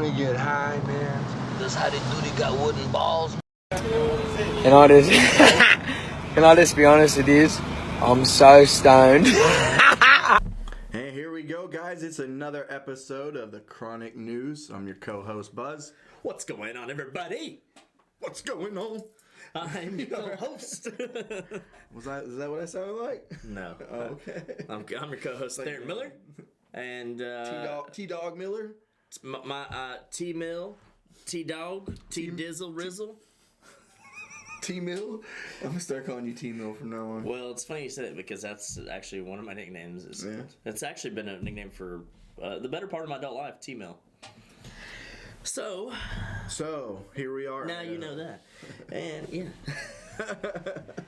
we get high, man. That's how they do. They got wooden balls. Can I just be honest with you? I'm so stoned. And here we go, guys. It's another episode of the Chronic News. I'm your co-host, Buzz. What's going on, everybody? What's going on? I'm your co-host. Is that what I sounded like? No. Oh, okay. I'm your co-host, Therin Miller. And T-Dog Miller? my T-Mill, T-Dog, T-Dizzle, Rizzle. T-Mill? I'm going to start calling you T-Mill from now on. Well, it's funny you said it because that's actually one of my nicknames. Yeah. It's actually been a nickname for the better part of my adult life, T-Mill. So, here we are. Now you know that. And, yeah.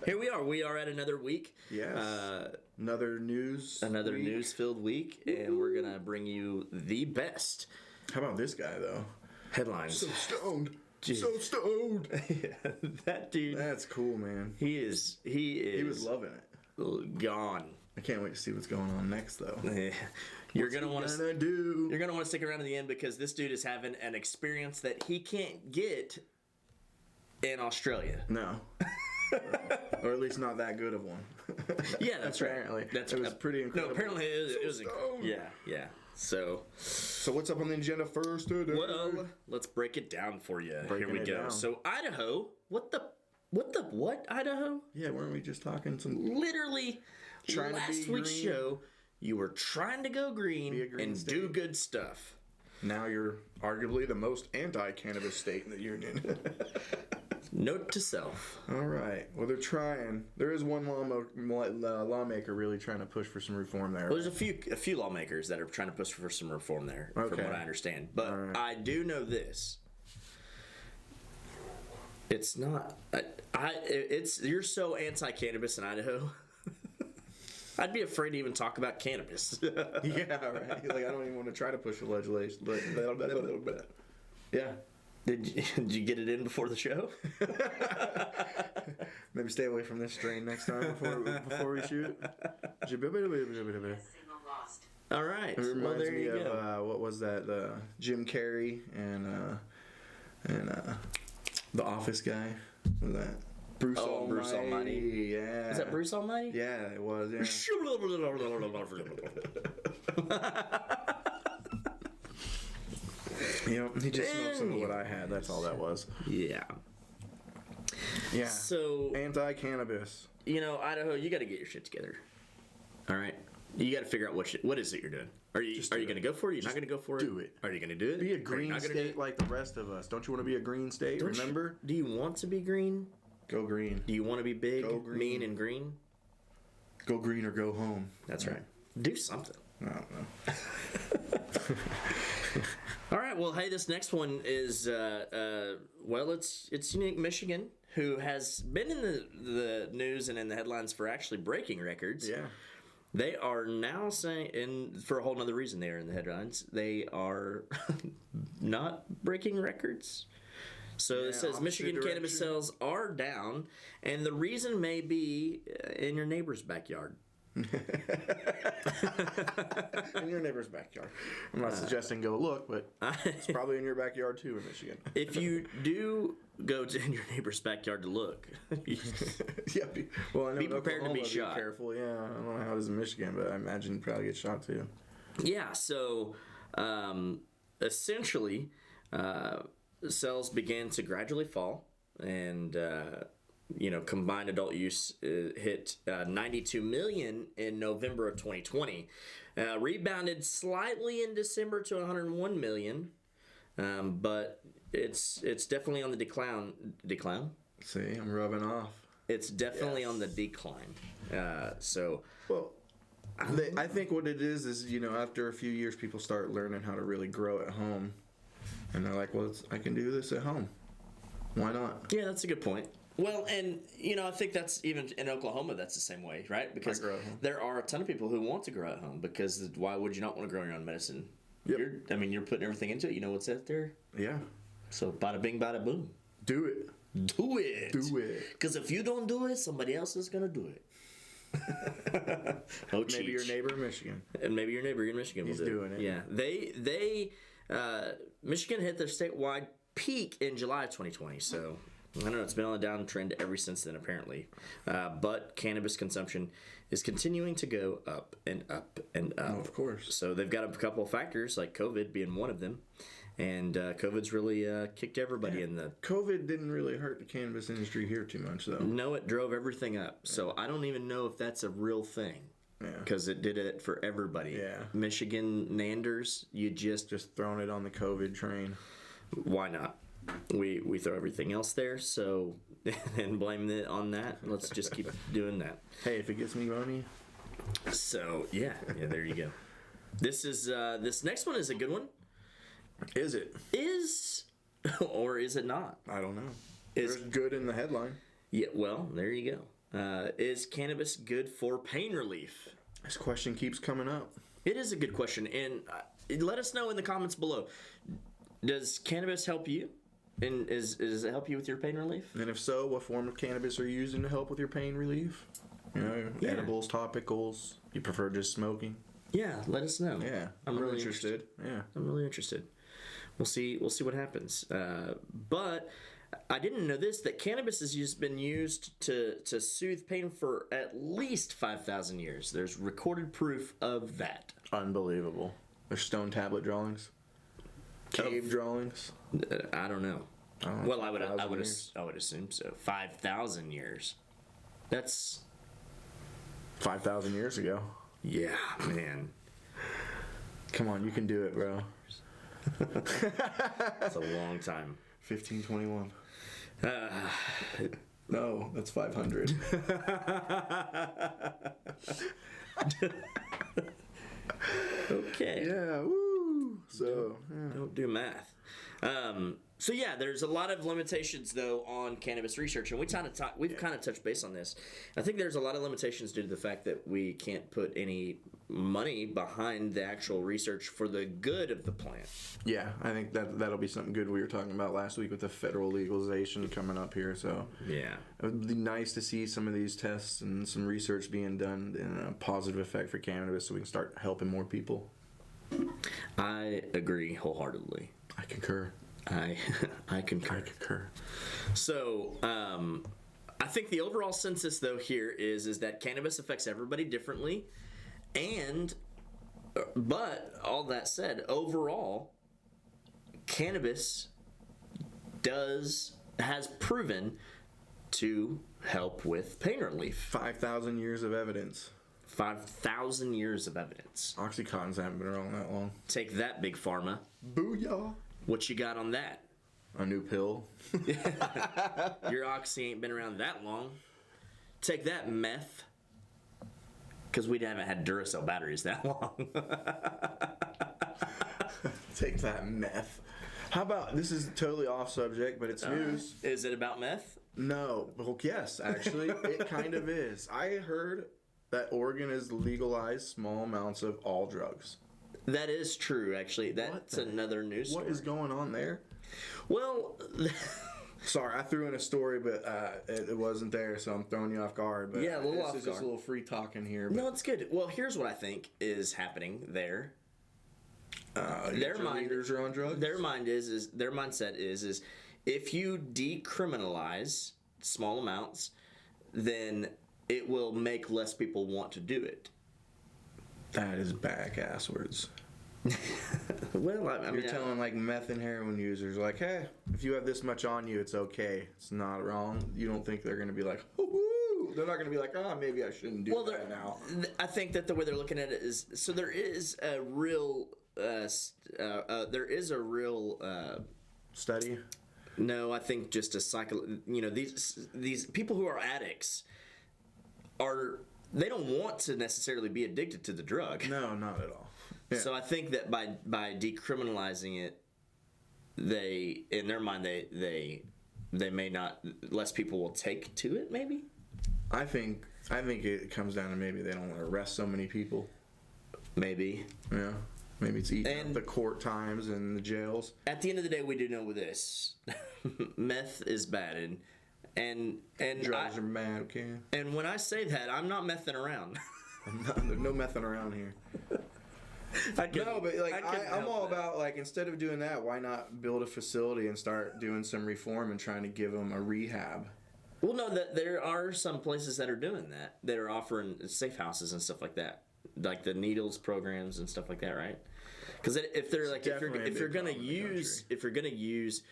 Here we are. We are at another week. Yes. Another news-filled week, and we're going to bring you the best. How about this guy, though? Headlines. So stoned. Jeez. So stoned. Yeah, that dude. That's cool, man. He was loving it. Gone. I can't wait to see what's going on next, though. You're gonna want to do. Stick around to the end because this dude is having an experience that he can't get in Australia. No. Or at least not that good of one. Yeah, that's apparently. Right. That's it was pretty incredible. No, apparently it was yeah. So what's up on the agenda first today? Well, let's break it down for you. Here we go. Down. So Idaho, what Idaho? Yeah, weren't we just talking some literally last week's show? You were trying to go green and state. do good stuff. Now you're arguably the most anti-cannabis state in the union. Note to self. All right. Well, they're trying. There is one lawmaker really trying to push for some reform there. Well, there's a few lawmakers that are trying to push for some reform there, from what I understand. But right. I do know this. It's not. You're so anti-cannabis in Idaho. I'd be afraid to even talk about cannabis. Yeah, right. Like I don't even want to try to push the legislation. Yeah. Did you get it in before the show? Maybe stay away from this strain next time before we shoot. All right. It reminds me of what was that? Jim Carrey and the Office guy. What was that? Bruce Almighty. Yeah. Is that Bruce Almighty? Yeah, it was. Yeah. He just smoked some of what I had. That's all that was. Yeah. Yeah. So anti-cannabis. Idaho, you got to get your shit together. All right. You got to figure out what is it you're doing. Are you going to go for it? You're not going to go for it? Do it. Are you going to do it? Be a green state like the rest of us. Don't you want to be a green state? Remember? Do you want to be green? Go green. Do you want to be big, mean, and green? Go green or go home. That's right. Do something. I don't know. All right. Well, hey, this next one is it's Unique Michigan, who has been in the news and in the headlines for actually breaking records. Yeah. They are now saying, and for a whole nother reason they are in the headlines, they are not breaking records. So it says Michigan cannabis sales are down, and the reason may be in your neighbor's backyard. In your neighbor's backyard. I'm not suggesting go look, but it's probably in your backyard too in Michigan. If you do go in your neighbor's backyard to look, be prepared to be shot. Be careful. Yeah, I don't know how it is in Michigan, but I imagine you probably get shot too. Yeah. So essentially, sales began to gradually fall, and combined adult use hit 92 million in November of 2020, rebounded slightly in December to 101 million, but it's definitely on the decline. See, I'm rubbing off. It's definitely on the decline. I think what it is after a few years, people start learning how to really grow at home. And they're like, well, I can do this at home. Why not? Yeah, that's a good point. Well, and, I think that's even in Oklahoma, that's the same way, right? Because there are a ton of people who want to grow at home because why would you not want to grow your own medicine? Yep. You're putting everything into it. You know what's out there? Yeah. So bada bing, bada boom. Do it. Do it. Do it. Because if you don't do it, somebody else is going to do it. Maybe your neighbor in Michigan. And maybe your neighbor in Michigan He's will do doing it. Yeah. They Michigan hit their statewide peak in July of 2020. So I don't know. It's been on a downtrend ever since then, apparently. But cannabis consumption is continuing to go up and up and up. Oh, of course. So they've got a couple of factors, like COVID being one of them. And COVID's really kicked everybody in the... COVID didn't really hurt the cannabis industry here too much, though. No, it drove everything up. So I don't even know if that's a real thing. Yeah. Because it did it for everybody. Yeah. Michigan Nanders, you just throwing it on the COVID train. Why not? We throw everything else there, so and blame it on that. Let's just keep doing that. Hey, if it gets me money. So yeah, there you go. This next one is a good one. Is it? Or is it not? I don't know. There's good in the headline. Yeah, well, there you go. Is cannabis good for pain relief? This question keeps coming up. It is a good question, and let us know in the comments below. Does cannabis help you? And does it help you with your pain relief? And if so, what form of cannabis are you using to help with your pain relief? You know, edibles, topicals. You prefer just smoking? Yeah, let us know. Yeah, I'm really interested. Yeah, I'm really interested. We'll see what happens. But I didn't know this, that cannabis has been used to soothe pain for at least 5,000 years. There's recorded proof of that. Unbelievable. There's stone tablet drawings, cave drawings. I don't know. Well, I would assume so. 5,000 years. That's 5,000 years ago. Yeah, man. Come on, you can do it, bro. That's a long time. 1521. No, that's 500. Okay. Yeah, woo. So, Don't do math. So yeah, there's a lot of limitations though on cannabis research, and we've kind of touched base on this. I think there's a lot of limitations due to the fact that we can't put any money behind the actual research for the good of the plant. Yeah, I think that'll be something good we were talking about last week with the federal legalization coming up here. So yeah, it would be nice to see some of these tests and some research being done in a positive effect for cannabis, so we can start helping more people. I agree wholeheartedly. I concur. I concur. So, I think the overall census, though, here is that cannabis affects everybody differently, but all that said, overall, cannabis has proven to help with pain relief. 5,000 years of evidence. 5,000 years of evidence. Oxycontins haven't been around that long. Take that, Big Pharma. Booyah! What you got on that? A new pill. Your Oxy ain't been around that long. Take that, meth. Because we haven't had Duracell batteries that long. Take that, meth. How about, this is totally off subject, but it's news. Is it about meth? No. Well, yes, actually, it kind of is. I heard that Oregon has legalized small amounts of all drugs. That is true, actually. That's another news story. What is going on there? Well... Sorry, I threw in a story, but it wasn't there, so I'm throwing you off guard. But yeah, a little off guard. This is just a little free talking here. But no, it's good. Well, here's what I think is happening there. Their leaders are on drugs? Their mindset is if you decriminalize small amounts, then it will make less people want to do it. That is back-ass words. Well, I mean, you're telling like meth and heroin users, like, hey, if you have this much on you, it's okay. It's not wrong. You don't think they're going to be like, woo! They're not going to be like, maybe I shouldn't do that now. I think that the way they're looking at it is, so there is a real, study. No, I think just a cycle. You know, these people who are addicts they don't want to necessarily be addicted to the drug. No, not at all. Yeah. So I think that by decriminalizing it, they, in their mind, they may not, less people will take to it. Maybe. I think it comes down to maybe they don't want to arrest so many people. Maybe. Yeah. Maybe it's eating up the court times and the jails. At the end of the day, we do know with this, meth is bad, and drugs are bad. Okay. And when I say that, I'm not messing around. There's no messing around here. No, but like I'm all about like instead of doing that, why not build a facility and start doing some reform and trying to give them a rehab? Well, no, there are some places that are doing that. That are offering safe houses and stuff like that, like the needles programs and stuff like that, right? Because if they're like if you're gonna use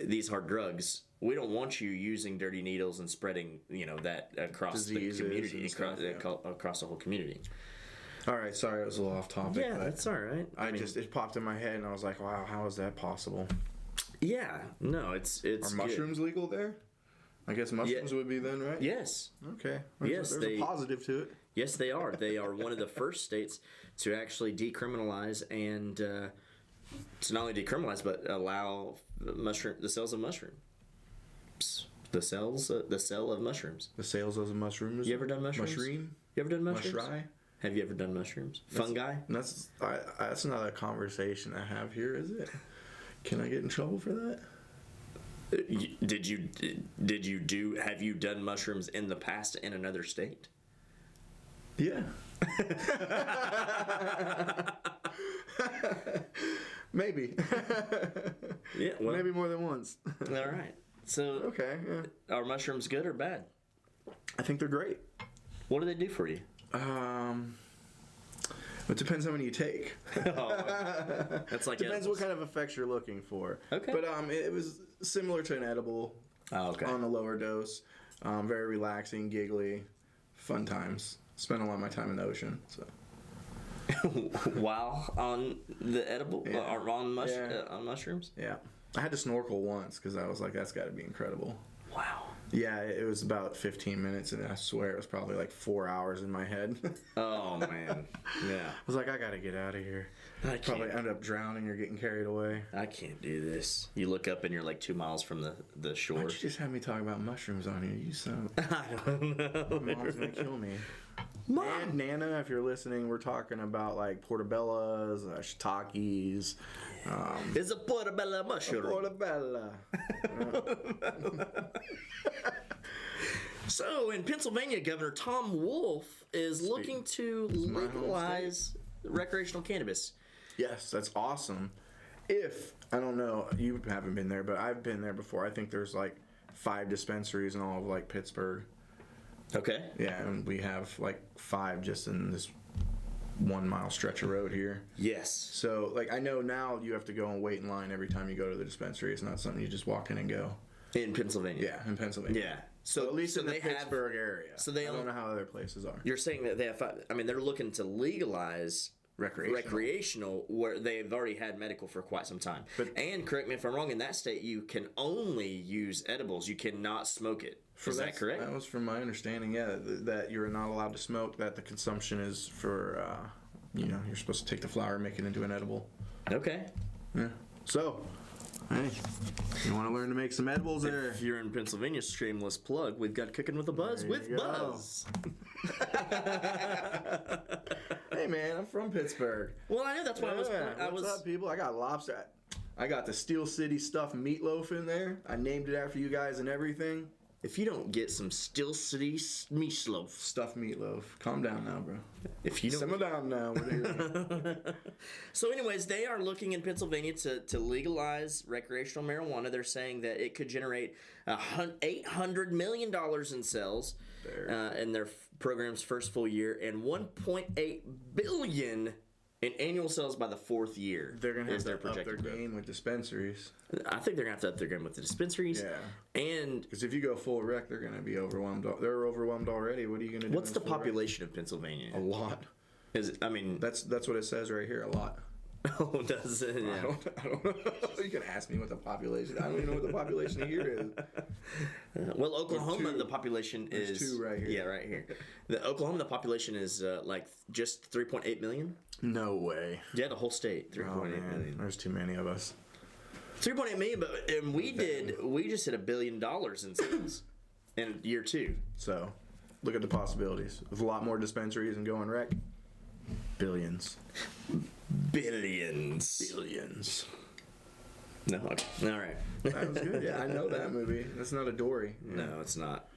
these hard drugs, we don't want you using dirty needles and spreading that across Diseases the community, stuff, across the whole community. All right, sorry, it was a little off topic. Yeah, but that's all right. it popped in my head and I was like, wow, how is that possible? Yeah, no, it's Are mushrooms legal there? I guess mushrooms would be then, right? Yes. Okay. Yes, there's a positive to it. Yes, they are. They are one of the first states to actually decriminalize and to not only decriminalize but allow the sales of mushrooms. The sale of mushrooms. The sales of mushrooms. You ever done mushrooms? Mushroom? You ever done mushrooms? Mushry? Have you ever done mushrooms? Fungi? That's not a conversation I have here, is it? Can I get in trouble for that? Have you done mushrooms in the past in another state? Yeah. Maybe. Yeah, well, maybe more than once. All right. So, okay. Yeah. Are mushrooms good or bad? I think they're great. What do they do for you? It depends how many you take. That's like depends what kind of effects you're looking for. Okay. But it was similar to an edible. Oh, okay. On a lower dose. Very relaxing, giggly, fun times. Spent a lot of my time in the ocean. So. While on the edible or on mushrooms? Yeah. I had to snorkel once because I was like, that's got to be incredible. Wow. Yeah, it was about 15 minutes, and I swear it was probably like 4 hours in my head. Oh, man. Yeah. I was like, I got to get out of here. Probably end up drowning or getting carried away. I can't do this. You look up and you're like 2 miles from the shore. Why'd you just have me talk about mushrooms on here? You son of I don't know. My mom's going to kill me. Mom. And Nana, if you're listening, we're talking about like portobellas, shiitakes. It's a portobello mushroom. Portobella. So, in Pennsylvania, Governor Tom Wolf is looking to legalize recreational cannabis. Yes, that's awesome. I don't know, you haven't been there, but I've been there before. I think there's like 5 dispensaries in all of like Pittsburgh. Okay. Yeah, and we have like 5 just in this 1 mile stretch of road here. Yes. So, like, I know now you have to go and wait in line every time you go to the dispensary. It's not something you just walk in and go. In Pennsylvania. Yeah, in Pennsylvania. Yeah. So at least in the they Pittsburgh area. So they I don't know how other places are. You're saying that they have. I mean, they're looking to legalize recreational where they've already had medical for quite some time. And correct me if I'm wrong. In that state, you can only use edibles. You cannot smoke it. Is that correct? That was from my understanding. Yeah, that you're not allowed to smoke. That the consumption is for. You're supposed to take the flower and make it into an edible. Okay. Yeah. So. Hey, you want to learn to make some edibles there? If you're in Pennsylvania, shameless plug, we've got Cooking with a Buzz with Buzz. Hey, man, I'm from Pittsburgh. Well, I know that's why What's up, people? I got lobster. I got the Steel City stuffed meatloaf in there. I named it after you guys and everything. If you don't get some Steel City meatloaf. Stuffed meatloaf. Calm down now, bro. If you don't... Simmer down now. So anyways, they are looking in Pennsylvania to legalize recreational marijuana. They're saying that it could generate $800 million in sales in their program's first full year and $1.8 billion in annual sales by the 4th year. They're going to have to up their game with dispensaries. I think they're going to have to up their game with the dispensaries. Yeah. And because if you go full rec, they're going to be overwhelmed. They're overwhelmed already. What are you going to do? What's the population of Pennsylvania? A lot. Is it, I mean... That's what it says right here, a lot. Oh, does it? Yeah. I don't know. You can ask me what the population... I don't even know what the population here is. Well, Oklahoma, the population There's is... 2 right here. Yeah, right here. Oklahoma, the population is like just 3.8 million. No way. Yeah, the whole state, 3.8 million. There's too many of us. 3.8 million, and we just hit $1 billion in sales in year 2. So, look at the possibilities. With a lot more dispensaries and going rec, billions. Billions. No, okay. All right. That was good. Yeah, I know that movie. That's not a Dory. No, it's not.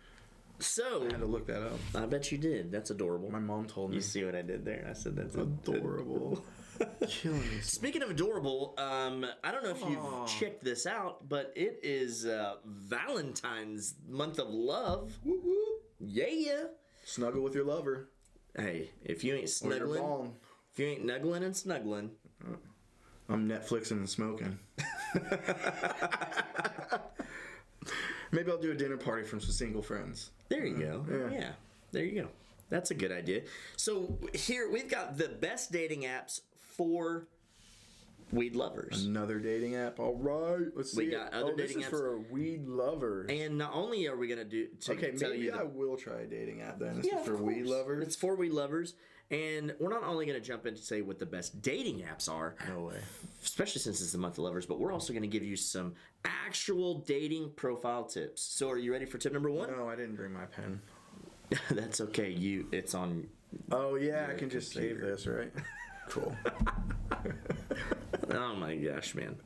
So I had to look that up. I bet you did. That's adorable. My mom told me. You see what I did there? I said that's Adorable. Killing me. Speaking of adorable, I don't know if you've checked this out, but it is Valentine's month of love. Whoop, whoop. Yeah. Snuggle with your lover. Hey, if you ain't Or your snuggling, bong. if you ain't nuggling and snuggling, I'm Netflixing and smoking. Maybe I'll do a dinner party from some single friends. there you go. Yeah. Yeah, there you go. That's a good idea. So here we've got the best dating apps for weed lovers. Another dating app. All right. Let's see. We got other this dating is apps. for weed lovers. And not only are we gonna do to Okay, tell maybe you I will try a dating app then. This Yeah, is for of weed course. lovers. It's for weed lovers, and we're not only going to jump in to say what the best dating apps are, No way. especially since it's the month of lovers, but we're also going to give you some actual dating profile tips. So, are you ready for tip number one? No, I didn't bring my pen. That's okay. It's on. Oh yeah, I can just save computer. this, right? Cool. Oh my gosh, man!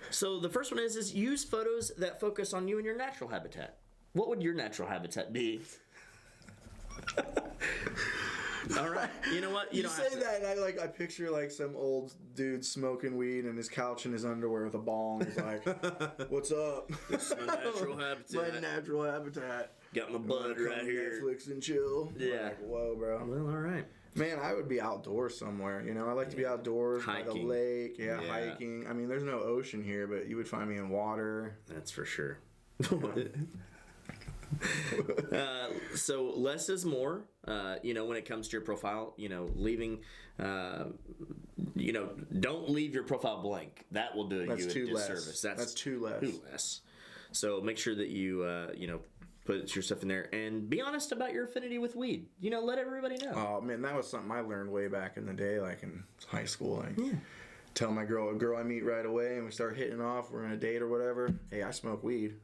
So the first one is use photos that focus on you and your natural habitat. What would your natural habitat be? All right. You know what? You don't say have to- that, and I picture like some old dude smoking weed in his couch in his underwear with a bong. He's like, "What's up? It's my natural habitat. My natural habitat. Got my bud Come right here. Netflix and chill." Yeah. Like, whoa, bro. Well, all right. Man, I would be outdoors somewhere. You know, I like to be outdoors by the Hiking. lake. Yeah, Yeah. hiking. I mean, there's no ocean here, but you would find me in water. That's for sure. So less is more. When it comes to your profile, leaving. Don't leave your profile blank. That will do That's you a too less. disservice. That's too less. Too less. So make sure that you put your stuff in there and be honest about your affinity with weed. Let everybody know. Oh man, that was something I learned way back in the day, like in high school. Tell my girl, a girl I meet right away, and we start hitting off. We're on a date or whatever. Hey, I smoke weed.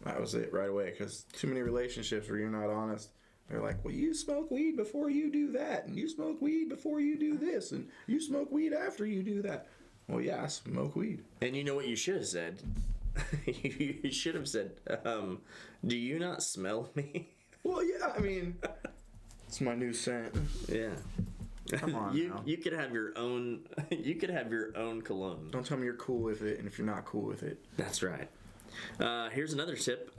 That was it right away. Because too many relationships where you're not honest. They're like, well, you smoke weed before you do that, and you smoke weed before you do this, and you smoke weed after you do that. Well, yeah, I smoke weed. And you know what you should have said? You should have said, do you not smell me? Well, yeah, I mean, it's my new scent. Yeah. Come on now. You could have your own. You could have your own cologne. Don't tell me you're cool with it, and if you're not cool with it. That's right. Here's another tip.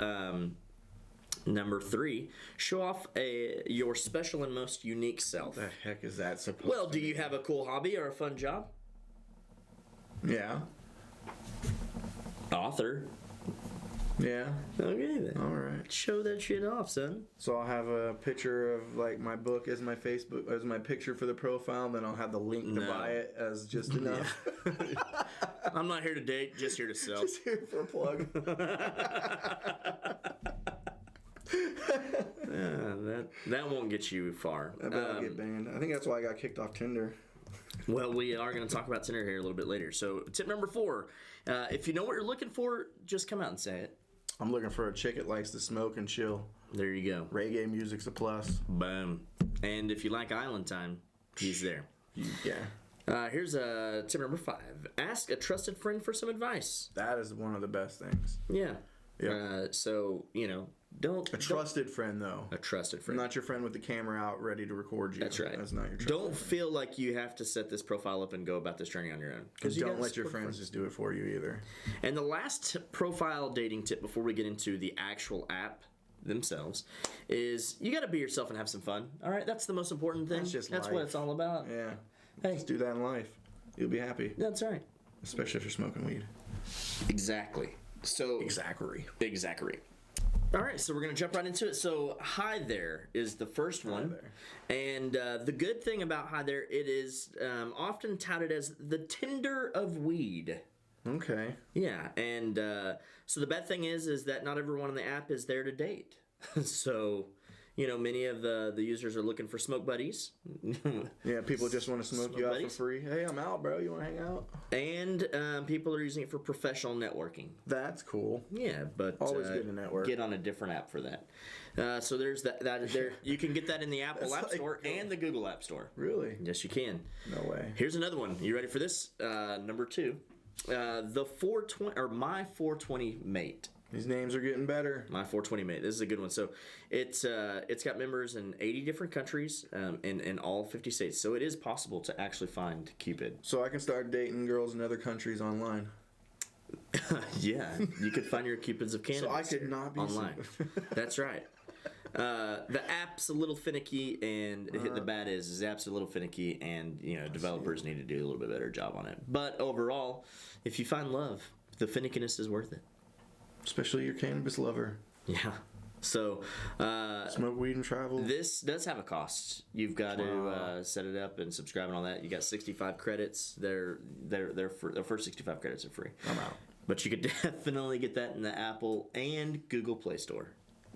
Number 3: show off your special and most unique self. What the heck is that supposed Well, to do you have a cool hobby or a fun job? Yeah. Author. Yeah. Okay then. All right. Show that shit off, son. So I'll have a picture of like my book as my Facebook as my picture for the profile, then I'll have the link to No. buy it as just enough. I'm not here to date, just here to sell. Just here for a plug. That won't get you far. I bet I'll get banned. I think that's why I got kicked off Tinder. Well, we are going to talk about Tinder here a little bit later. So, tip number 4: if you know what you're looking for, just come out and say it. I'm looking for a chick that likes to smoke and chill. There you go. Reggae music's a plus. Boom. And if you like island time, he's there. Yeah. Here's tip number 5: ask a trusted friend for some advice. That is one of the best things. Yeah. Yeah. Don't A trusted friend, though. a trusted friend. Not your friend with the camera out ready to record you. That's right. That's not your trusted Don't friend. feel like you have to set this profile up and go about this journey on your own. Because you don't gotta let your support friends just do it for you either. And the last profile dating tip before we get into the actual app themselves is you got to be yourself and have some fun. All right, that's the most important thing. That's just what life. it's all about. Yeah. Hey, Just do that in life. You'll be happy. that's right. Especially if you're smoking weed. Exactly. So Exactly. All right, so we're going to jump right into it. So, Hi There is the first one. And the good thing about Hi There, it is often touted as the Tinder of weed. Okay. Yeah, and so the bad thing is that not everyone on the app is there to date. So, many of the users are looking for smoke buddies. Yeah, people just want to smoke you out for buddies. free. Hey, I'm out, bro. You want to hang out? And people are using it for professional networking. That's cool. Yeah, but Always good to network. Get on a different app for that. So there's that there. You can get that in the Apple App Store and the Google App Store. Really? Yes, you can. No way. Here's another one. You ready for this? Number 2. The 420 or My 420 Mate. These names are getting better. My 420 mate. This is a good one. So it's got members in 80 different countries, in all 50 states. So it is possible to actually find Cupid. So I can start dating girls in other countries online. Yeah, you could find your Cupids of Cannabis. So I could not be online. That's right. The app's a little finicky, and the bad is the app's a little finicky, and developers need to do a little bit better job on it. But overall, if you find love, the finickiness is worth it. Especially your cannabis lover. Yeah. So smoke weed and travel. This does have a cost. You've got to set it up and subscribe and all that. You got 65 credits. They're for the first 65 credits are free. I'm out. But you could definitely get that in the Apple and Google Play Store.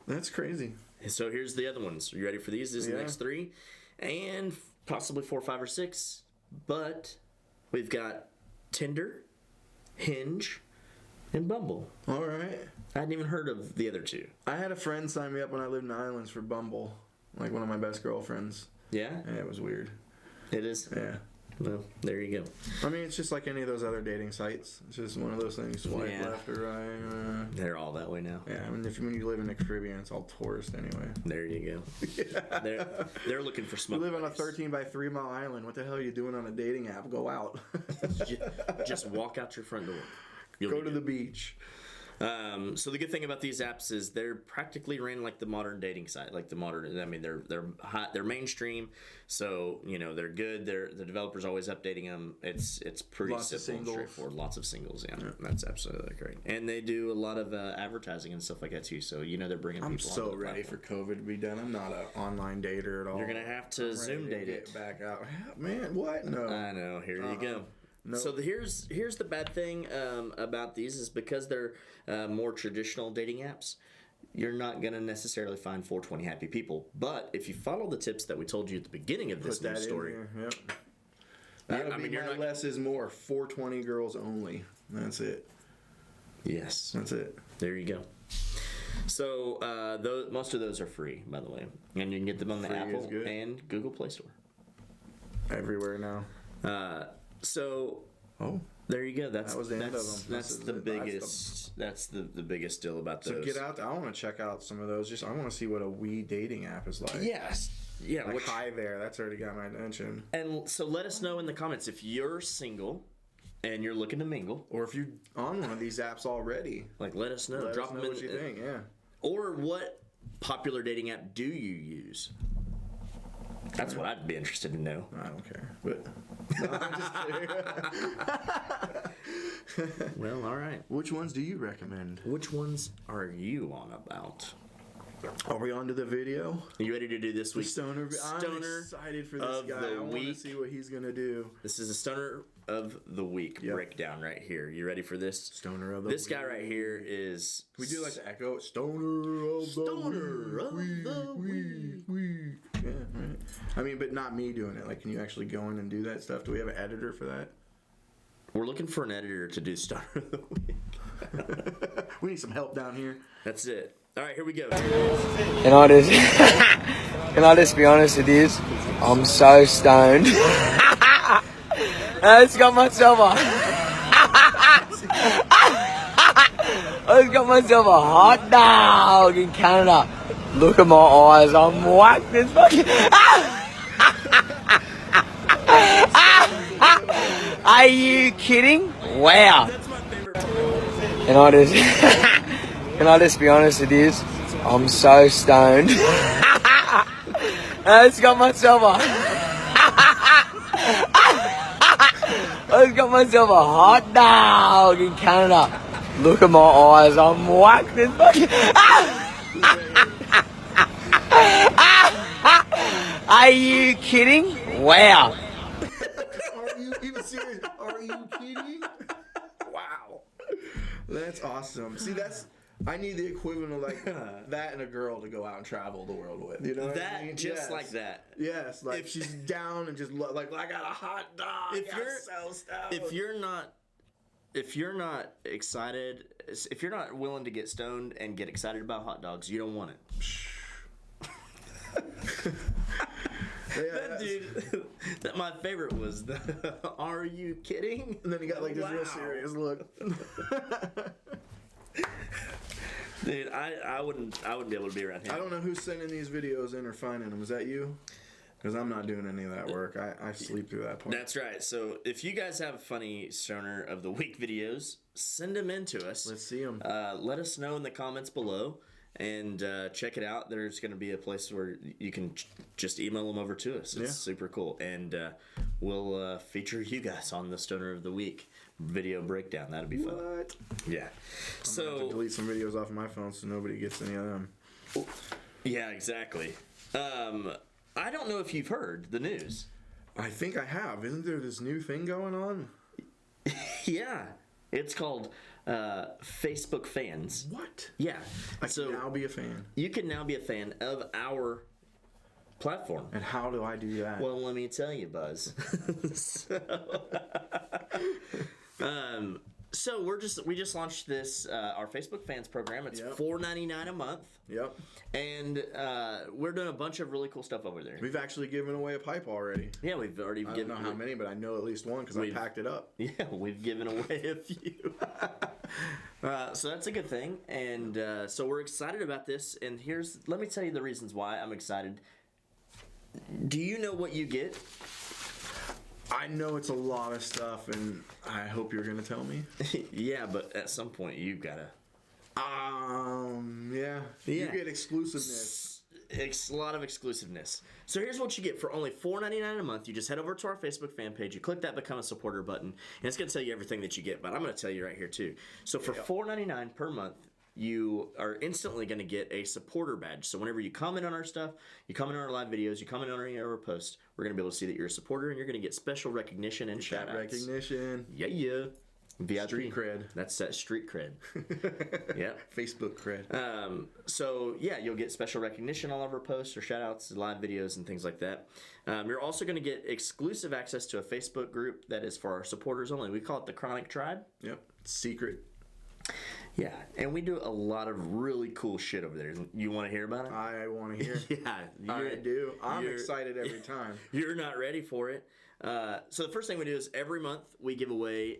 That's crazy. So here's the other ones. Are you ready for these? This is the next 3, and possibly 4, 5, or 6. But we've got Tinder, Hinge, and Bumble. All right. I hadn't even heard of the other 2. I had a friend sign me up when I lived in the islands for Bumble, like one of my best girlfriends. Yeah? And it was weird. It is? Yeah. Well, there you go. I mean, it's just like any of those other dating sites. It's just one of those things. Swipe left or right. They're all that way now. Yeah, I mean, when you live in the Caribbean, it's all tourist anyway. There you go. They're looking for smoke. You live on a 13 by 3 mile island. What the hell are you doing on a dating app? Go out. Just walk out your front door. Go to the beach. So the good thing about these apps is they're practically ran like the modern dating site, like the modern. I mean, they're hot, they're mainstream, so they're good. The developers always updating them. It's pretty simple and straightforward. Lots of singles, yeah. That's absolutely great. And they do a lot of advertising and stuff like that too. So they're bringing people. I'm so ready for COVID to be done. I'm not an online dater at all. You're gonna have to Zoom date it. Back out, man. What? No. I know. Here you go. Nope. So here's the bad thing about these is because they're more traditional dating apps, you're not going to necessarily find 420 happy people. But if you follow the tips that we told you at the beginning of this news story, yep. That would be my less is more. 420 girls only. That's it. Yes, that's it. There you go. So most of those are free, by the way, and you can get them on the Apple and Google Play Store. Everywhere now. So there you go. That's the end of them. That's the biggest. That's the biggest deal about those. So get out. I want to check out some of those. I want to see what a weed dating app is like. Yes. Yeah. Like Hi There. That's already got my attention. And so let us know in the comments if you're single and you're looking to mingle, or if you're on one of these apps already. Like, let us know. Drop them in what you think. Yeah. Or what popular dating app do you use? That's what I'd be interested to know. I don't care, but no, I'm just kidding. Well, all right. Which ones do you recommend? Which ones are you on about? Are we on to the video? Are you ready to do this week's Stoner? I'm excited for this guy. I want to see what he's gonna do. This is a Stoner of the Week breakdown right here. You ready for this? Stoner of the Week. This guy right here is. Can we do like the echo? Stoner of the Week. Yeah, right. I mean, but not me doing it. Like, can you actually go in and do that stuff? Do we have an editor for that? We're looking for an editor to do Stoner of the Week. We need some help down here. That's it. All right, here we go. Can I just be honest with you? I'm so stoned. I just got myself a hot dog in Canada. Look at my eyes. I'm whacked as fucking. Are you kidding? Wow. Can I just be honest with you? I'm so stoned. I just got myself a hot dog in Canada. Look at my eyes. I'm whacked as fucking. Are you kidding? Wow. Are you even serious? Are you kidding? Wow. That's awesome. See, I need the equivalent of like that and a girl to go out and travel the world with. You know what I mean? Just like that. Yes, like if she's down and just like I got a hot dog. If you're not excited, if you're not willing to get stoned and get excited about hot dogs, you don't want it. Dude, my favorite was the "Are you kidding?" And then he got like this real serious look. Dude, I wouldn't be able to be around him. I don't know who's sending these videos in or finding them. Is that you? Because I'm not doing any of that work. I sleep through that part. That's right. So if you guys have funny Stoner of the Week videos, send them in to us. Let's see them. Let us know in the comments below. And check it out. There's going to be a place where you can just email them over to us. It's super cool. And we'll feature you guys on the Stoner of the Week video breakdown. That'd be fun. What? Yeah. I'm gonna have to delete some videos off of my phone so nobody gets any of them. Yeah, exactly. I don't know if you've heard the news. I think I have. Isn't there this new thing going on? Yeah. It's called Facebook Fans. What? Yeah. I can now be a fan. You can now be a fan of our platform. And how do I do that? Well, let me tell you, Buzz. So we just launched this our Facebook Fans program. It's $4.99 a month. Yep. And we're doing a bunch of really cool stuff over there. We've actually given away a pipe already. Yeah, we've already given. I don't know how many, but I know at least one because I packed it up. Yeah, we've given away a few. So that's a good thing. And so we're excited about this. And let me tell you the reasons why I'm excited. Do you know what you get? I know it's a lot of stuff, and I hope you're gonna tell me. Yeah, but at some point you've gotta. Yeah. You get exclusiveness. It's a lot of exclusiveness. So here's what you get for only $4.99 a month. You just head over to our Facebook fan page. You click that Become a Supporter button, and it's gonna tell you everything that you get. But I'm gonna tell you right here too. So for $4.99 per month, you are instantly going to get a supporter badge. So whenever you comment on our stuff, you comment on our live videos, you comment on any of our posts, we're going to be able to see that you're a supporter, and you're going to get special recognition and shout-outs. Recognition. Yeah. VIP. Street cred. That's that street cred. Yeah. Facebook cred. So, yeah, you'll get special recognition on all of our posts or shout-outs, live videos, and things like that. You're also going to get exclusive access to a Facebook group that is for our supporters only. We call it the Chronic Tribe. Yep. Secret. Yeah, and we do a lot of really cool shit over there. You want to hear about it? I want to hear. Yeah, I do. I'm excited every time. You're not ready for it. So the first thing we do is every month we give away.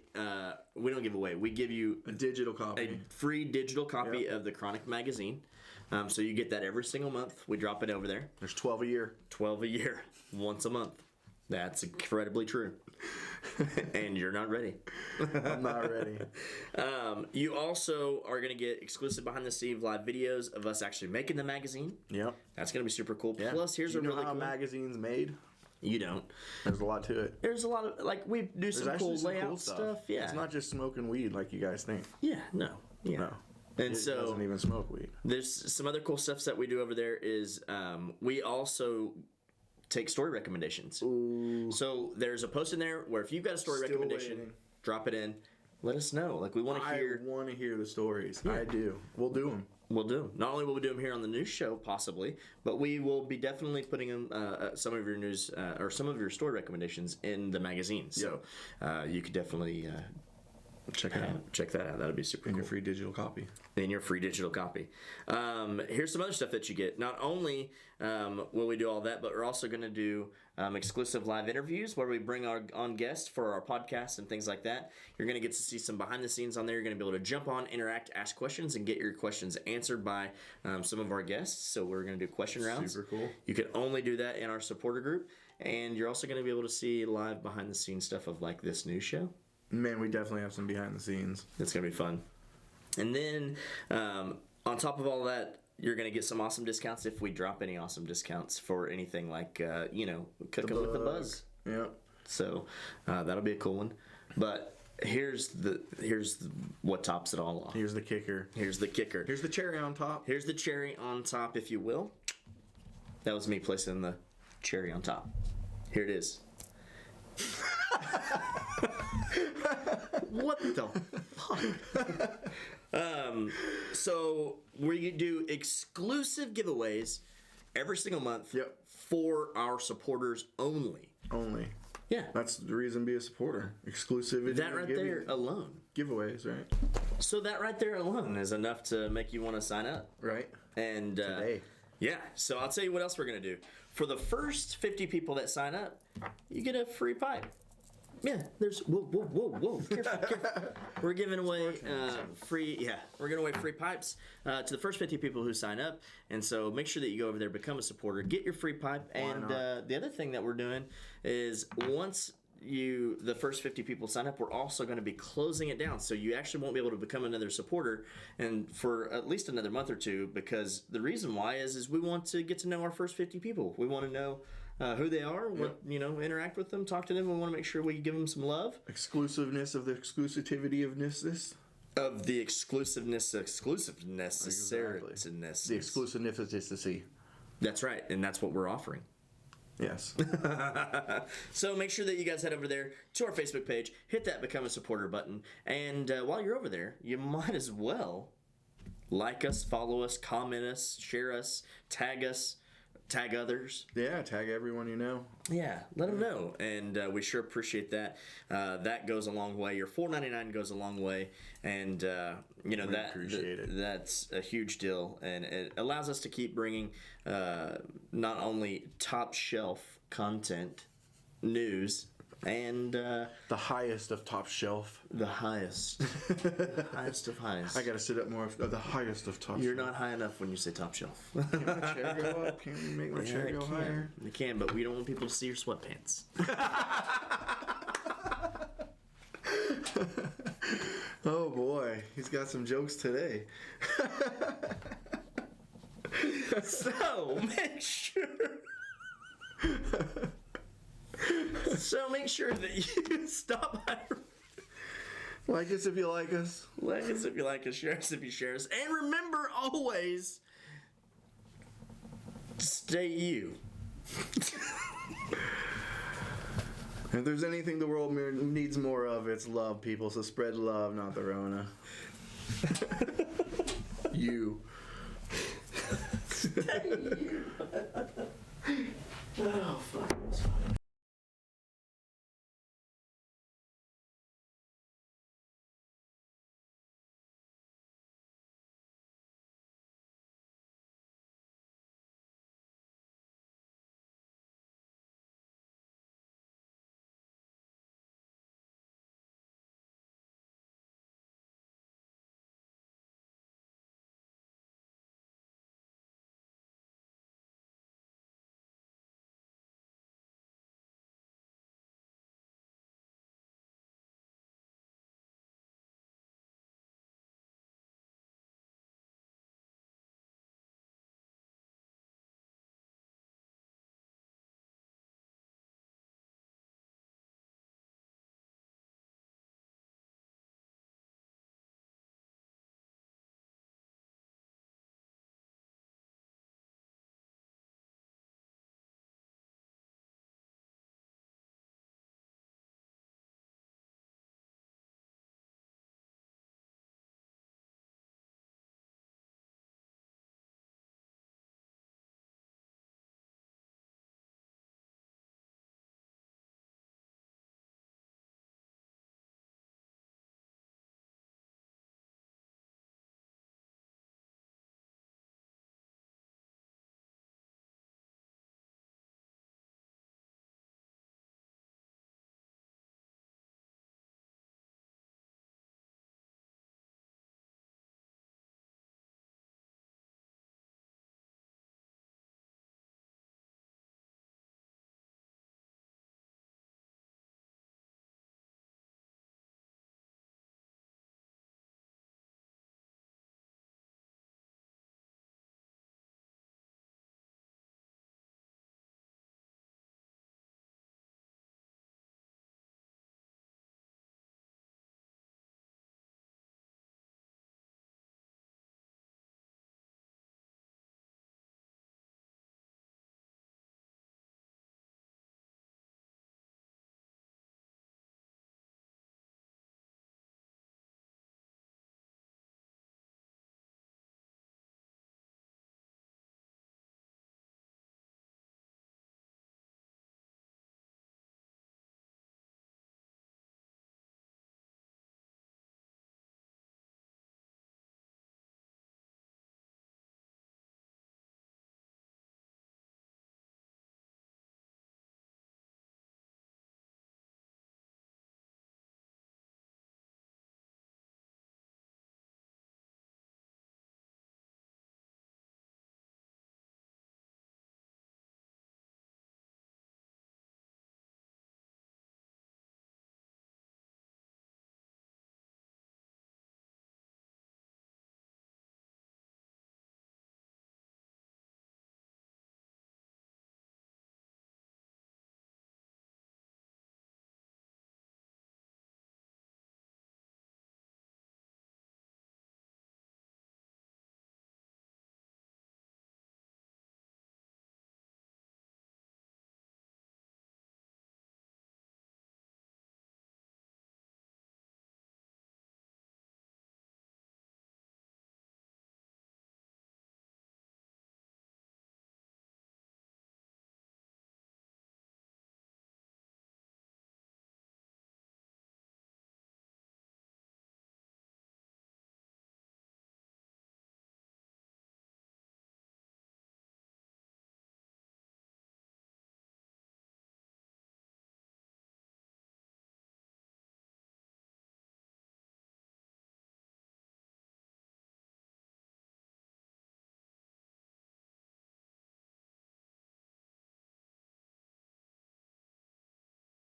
We don't give away. We give you a digital copy, a free digital copy of the Chronic magazine. So you get that every single month. We drop it over there. There's 12 a year. 12 a year, once a month. That's incredibly true. And you're not ready. I'm not ready. You also are going to get exclusive behind-the-scenes live videos of us actually making the magazine. Yep. That's going to be super cool. Yeah. Plus, here's you know really how cool magazine's made? You don't. There's a lot to it. There's a lot of, we do some cool layout stuff. Yeah. It's not just smoking weed like you guys think. Yeah, no. Yeah. No. And it doesn't even smoke weed. There's some other cool stuff that we do over there is we also take story recommendations. Ooh. So there's a post in there where if you've got a story recommendation, drop it in. Let us know. We want to hear. I want to hear the stories. Yeah. I do. We'll do them. We'll do them. Not only will we do them here on the news show, possibly, but we will be definitely putting them, some of your news or some of your story recommendations in the magazine. So you could definitely check that out. Check that out. That'd be super cool. In your free digital copy. In your free digital copy. Here's some other stuff that you get. Not only will we do all that, but we're also going to do exclusive live interviews where we bring on guests for our podcasts and things like that. You're going to get to see some behind the scenes on there. You're going to be able to jump on, interact, ask questions, and get your questions answered by some of our guests. So we're going to do question rounds. Super cool. You can only do that in our supporter group. And you're also going to be able to see live behind the scenes stuff of this news show. Man, we definitely have some behind the scenes. It's going to be fun. And then on top of all that, you're going to get some awesome discounts if we drop any awesome discounts for anything like, Cooking with the Buzz. Yeah. So that'll be a cool one. But here's what tops it all off. Here's the kicker. Here's the kicker. Here's the cherry on top. Here's the cherry on top, if you will. That was me placing the cherry on top. Here it is. What the fuck? So we do exclusive giveaways every single month for our supporters only. Only. Yeah. That's the reason to be a supporter. Exclusivity. That right there alone. Giveaways, right? So that right there alone is enough to make you want to sign up. Right. And today. Yeah, so I'll tell you what else we're going to do. For the first 50 people that sign up, you get a free pipe. Yeah, there's whoa. Careful. We're giving away free pipes to the first 50 people who sign up, and so make sure that you go over there, become a supporter, get your free pipe. And the other thing that we're doing is once the first 50 people sign up, we're also going to be closing it down, so you actually won't be able to become another supporter and for at least another month or two, because the reason why is we want to get to know our first 50 people. We want to know who they are, interact with them, talk to them. We want to make sure we give them some love. Exclusiveness of the exclusivity of this. Of the exclusiveness. Exactly. The exclusiveness. That's right, and that's what we're offering. Yes. So make sure that you guys head over there to our Facebook page, hit that Become a Supporter button, and while you're over there, you might as well like us, follow us, comment us, share us, tag others. Yeah, tag everyone you know. Yeah, let them know, and we sure appreciate that. That goes a long way. Your $4.99 goes a long way, and appreciate it. That's a huge deal, and it allows us to keep bringing not only top shelf content, news, and the highest of top shelf. The highest of highest. I gotta sit up more of the highest of top. You're not high enough when you say top shelf. Can my chair go up? Can you make my chair go higher? You can, but we don't want people to see your sweatpants. Oh boy, he's got some jokes today. So make sure that you stop by. Like us if you like us. Like us if you like us. Share us if you share us. And remember always, stay you. If there's anything the world needs more of, it's love, people. So spread love, not the Rona. You. Stay you. Oh, fuck.